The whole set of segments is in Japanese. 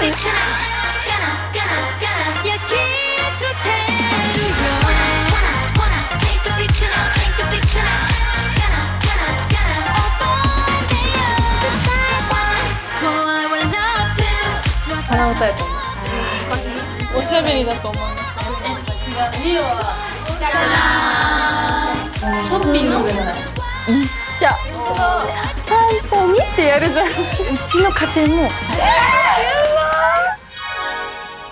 鼻歌やと思う。おしゃべりだと思います。違う。リオはショッピングじゃない。一緒。タイトにってやるじゃん。うちの家庭も。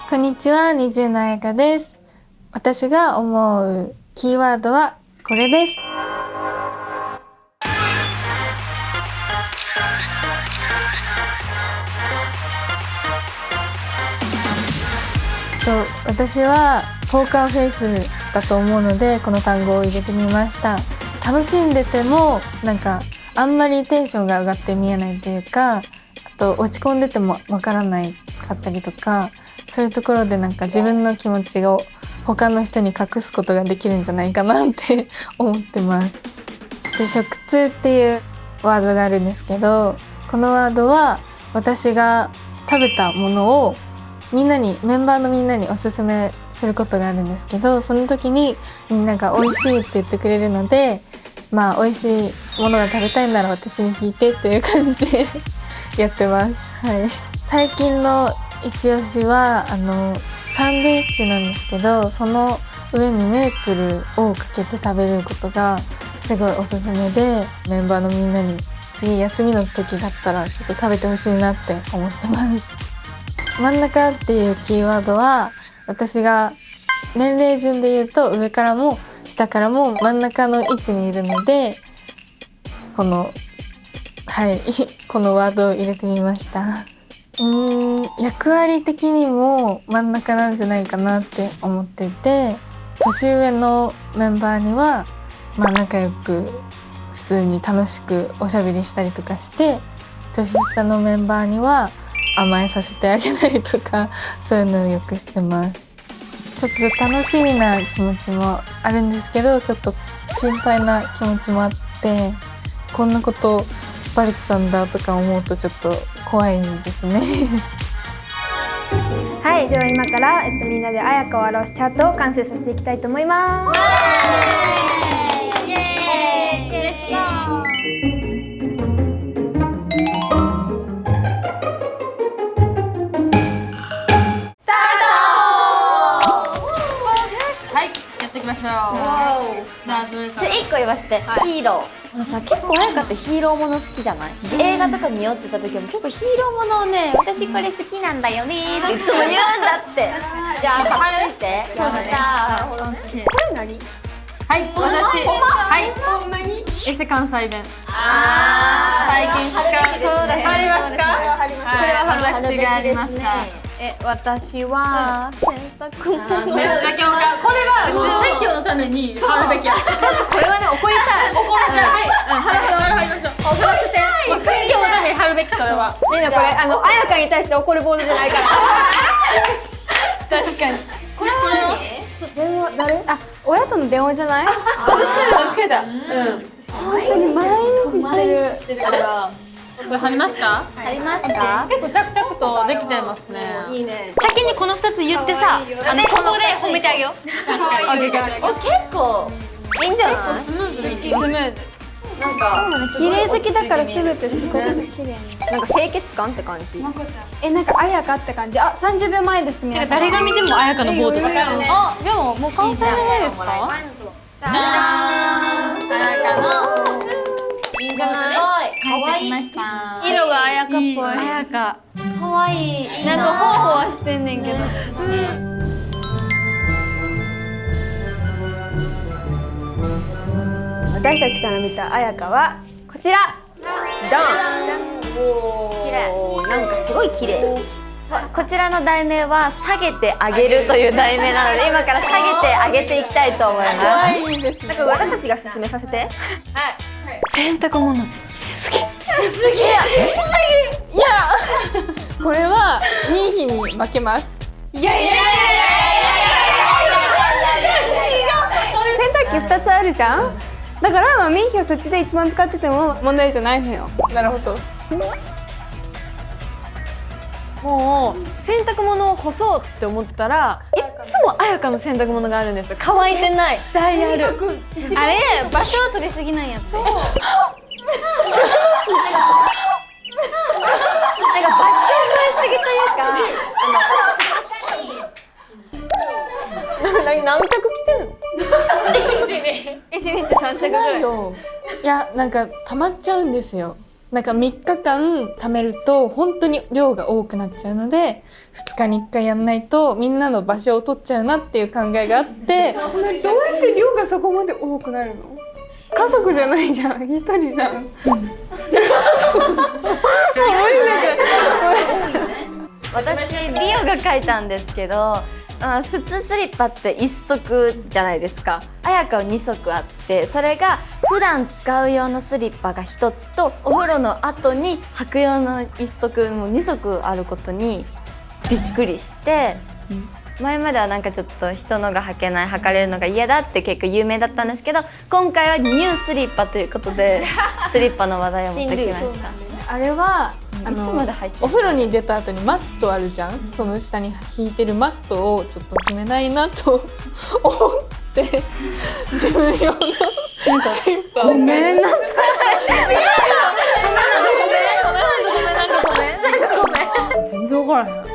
こんにちは、20のあやかです。私が思うキーワードはこれです。私はポーカーフェイスだと思うのでこの単語を入れてみました。楽しんでてもなんかあんまりテンションが上がって見えないというか、あと落ち込んでてもわからないかったりとか、そういうところでなんか自分の気持ちを他の人に隠すことができるんじゃないかなって思ってます。で、食通っていうワードがあるんですけど、このワードは私が食べたものをメンバーのみんなにおすすめすることがあるんですけど、その時にみんなが美味しいって言ってくれるので、まあ美味しいものが食べたいなら私に聞いてっていう感じでやってます。はい。最近の一押しはサンドイッチなんですけど、その上にメープルをかけて食べることがすごいおすすめで、メンバーのみんなに次休みの時だったらちょっと食べてほしいなって思ってます。真ん中っていうキーワードは私が年齢順で言うと上からも下からも真ん中の位置にいるので、このワードを入れてみました。役割的にも真ん中なんじゃないかなって思っていて、年上のメンバーには仲良く普通に楽しくおしゃべりしたりとかして、年下のメンバーには甘えさせてあげたりとか、そういうのをよくしてます。ちょっと楽しみな気持ちもあるんですけど、ちょっと心配な気持ちもあって、こんなことバレてたんだとか思うとちょっと怖いですね。はい、では今から、みんなであやかを表すチャートを完成させていきたいと思います。イエーイ！イエーイ！レッツゴー！1個言わせて、ヒーロー。さ、結構あやかってヒーローもの好きじゃない？映画とか見よってた時も結構ヒーローものをね、私これ好きなんだよねっていつも言うんだって。じゃあ貼って。そうだね。これ何？はい、私。はい。ほんまに？エセ関西弁。最近使う。そうだ。ありますか？それは私がありました。私は洗濯物。めっちゃ共感。これは説教のために貼るべきや。ちょっとこれはね、怒りたい。怒らせはい。貼りましょう。怒らせて。説教のために貼るべき、それは。みんなこれあやかに対して怒るボードじゃないから。確かに。これは電話誰？親との電話じゃない？私からつけた。本当に毎日してる。これ貼りますか？貼りますか？結構着々とできてますね。いいね。先にこの2つ言ってさ、ここで褒めてあげよう。結構いいんじゃない？スムーズでいける。なんか綺麗好きだから全てすごく綺麗に。なんか清潔感って感じ。なんかあやかって感じ。30秒前です皆さん。誰が見てもあやかのボートが。あ、でももう関西じゃないですか？じゃーん。あやかの。いいんじゃない？かわいい。色があやかっぽい。あやか。かわいい。なんかほわほわしてんねんけど。私たちから見たあやかはこちら。ドン。綺麗。なんかすごい綺麗。こちらの題名は下げてあげるという題名なので、今から下げてあげていきたいと思います。可愛いですね。なんか私たちが進めさせて。はい。洗濯物しすぎ。いやこれはミーヒに負けます。いや洗濯機2つあるじゃん。だからミーヒはそっちで一番使ってても問題じゃないのよ。なるほど。もう洗濯物を干そうって思ったらいっつも彩香の洗濯物があるんですよ。乾いてない。絶対ある。あれ場所を取りすぎなんやって。なんか場所を取りすぎというか何着着てんの？1日3着ぐらい。よいやなんか溜まっちゃうんですよ。なんか3日間貯めると本当に量が多くなっちゃうので2日に1回やんないとみんなの場所を取っちゃうなっていう考えがあってどうやって量がそこまで多くなるの？家族じゃないじゃん、一人じゃん。私リオが書いたんですけど、普通スリッパって1足じゃないですか。彩香は2足あって、それが普段使う用のスリッパが1つとお風呂の後に履く用の1足もう2足あることにびっくりして、前まではなんかちょっと人のが履けない、履かれるのが嫌だって結構有名だったんですけど、今回はニュースリッパということでスリッパの話題を持ってきました。あれはつまで入ってるお風呂に出た後にマットあるじゃん。その下に引いてるマットをちょっと決めないなと思って自分用のスリッパをごめんなさい。全然分からへん。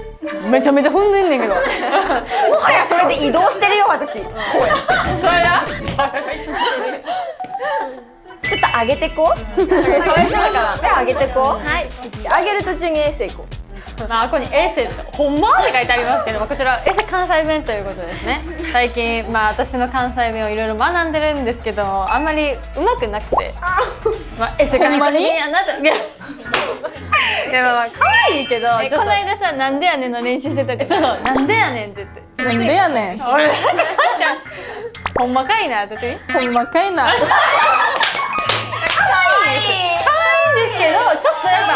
めちゃめちゃ踏んでんねんけど。もはやそれで移動してるよ私。こうやって。それや。ちょっと上げてこう。かわいそうだから。手上げてこう。はい。上げる途中に衛生こう。まあ、ここにエセってほんまって書いてありますけど、こちらエセ関西弁ということですね。最近私の関西弁をいろいろ学んでるんですけど、あんまり上手くなくて、エセ関西弁やなと。いや可愛いけど、ちょっとこの間さなんでやねんの練習してたけど、そうなんでやねんって言って、なんでやねん俺なんかそうじゃん、ほんまかいなって言ってみ。ほんまかいな可愛いんですけど、ちょっとやっぱ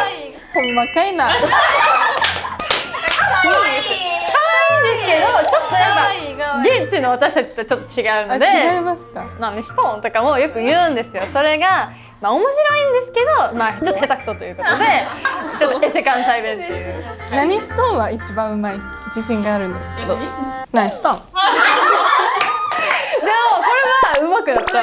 ほんまかいな可愛いんですけど、ちょっとやっぱ現地の私たちとちょっと違うので、違いますか？何しとんとかもよく言うんですよ。それが面白いんですけど、ちょっと下手くそということで、ちょっとエセ関西弁っていう。何ストーンは一番うまい自信があるんですけど、何ストーン？でもこれは上手くなった。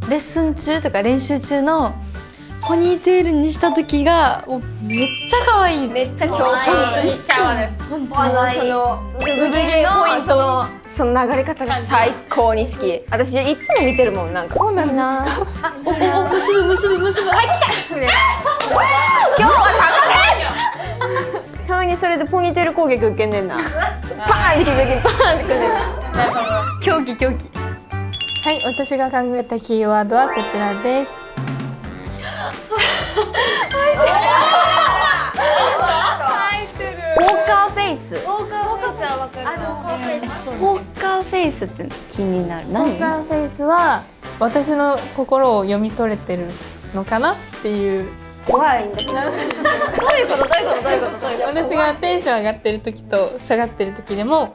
レッスン中とか練習中のポニーテールにした時がもうめっちゃ可愛い。めっちゃ可愛い。本当にシャワーです。その産毛のポイントのその流れ方が最高に好き。私いつも見てるもんなんか。そうなんですか？結ぶはい来た。今日は高め。たまにそれでポニーテール攻撃受けんねんな。パーンって決めてパーンってくんねんな。狂気。はい、私が考えたキーワードはこちらです。ポーカーフェイス。ポーカーフェイスはわかる。ポーカーフェイスって気になる。ポーカーフェイスは私の心を読み取れてるのかなっていう。怖いんだけど。どういうこと？私がテンション上がってる時と下がってる時でも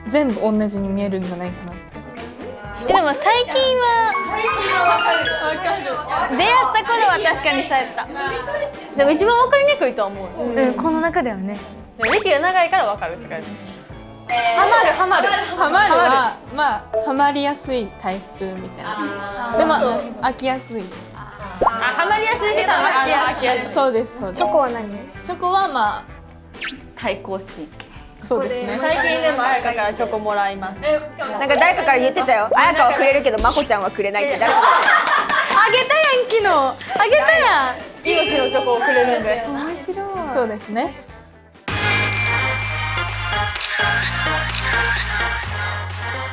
全部同じに見えるんじゃないかなって。でも最近は出会った頃は確かにされた。でも一番わかりにくいとは思う。この中ではね。歴が長いからわかるって感じ。ハマる。ハマるはハマりやすい体質みたいな。でも飽きやすい。ハマりやすいし、飽きやすい。そうです。チョコは何？チョコは対抗心。そうですね。最近でも彩香からチョコもらいます。なんか誰かから言ってたよ。彩香はくれるけどまこちゃんはくれないって誰かが言ってた。あげたやん昨日。あげたやん。命のチョコをくれるんで。面白い。そうですね。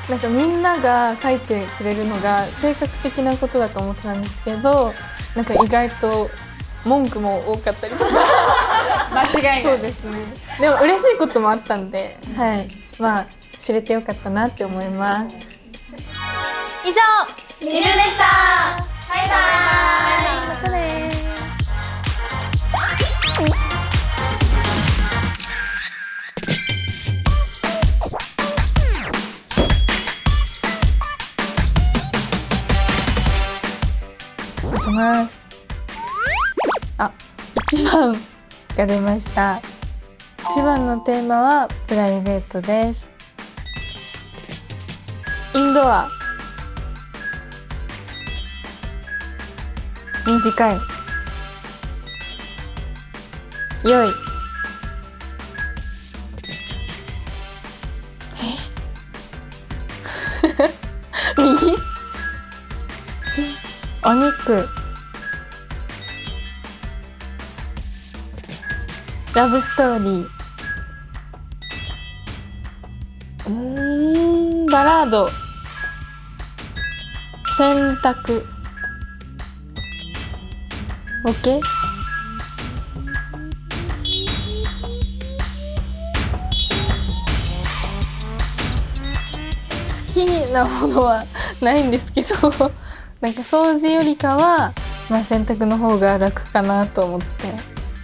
なんかみんなが書いてくれるのが性格的なことだと思ってたんですけど、なんか意外と文句も多かったりとか。間違いない。そうですね。でも嬉しいこともあったんで、はい、知れてよかったなって思います。以上、みるでした。バイバイ。またね。ます。あ、1番が出ました。1番のテーマはプライベートです。インドア。短い。良い。右。お肉。ラブストーリー。バラード。洗濯。OK？ 好きなものはないんですけどなんか掃除よりかは、まあ、洗濯の方が楽かなと思って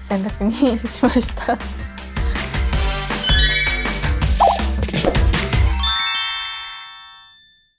洗濯にしました。